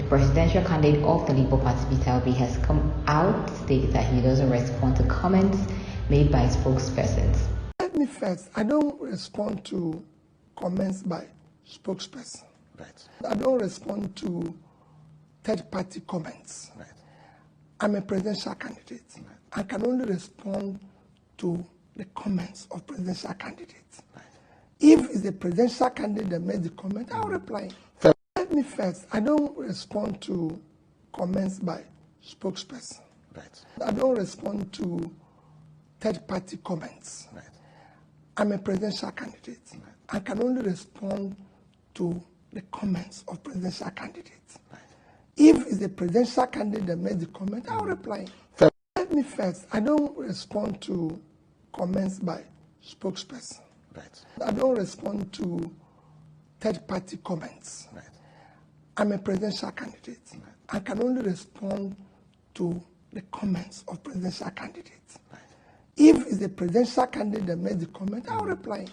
presidential candidate of the Labour Party, Peterobi, has come out to state that he doesn't respond to comments made by spokespersons. Let me first, I don't respond to comments by spokespersons. Right. I don't respond to third-party comments. Right. I'm a presidential candidate. Right. I can only respond to the comments of presidential candidates. Right. If it's a presidential candidate that made the comment, I'll reply. Let me first, I don't respond to comments by spokespersons. Right. I don't respond to third-party comments. Right. I'm a presidential candidate. Right. I can only respond to the comments of presidential candidates. Right. If it's a presidential candidate that made the comment, I'll reply. Let me first, I don't respond to comments by spokespersons. Right. I don't respond to third-party comments. Right. I'm a presidential candidate. Right. I can only respond to the comments of presidential candidates. Right. If it's a presidential candidate that made the comment, I'll reply.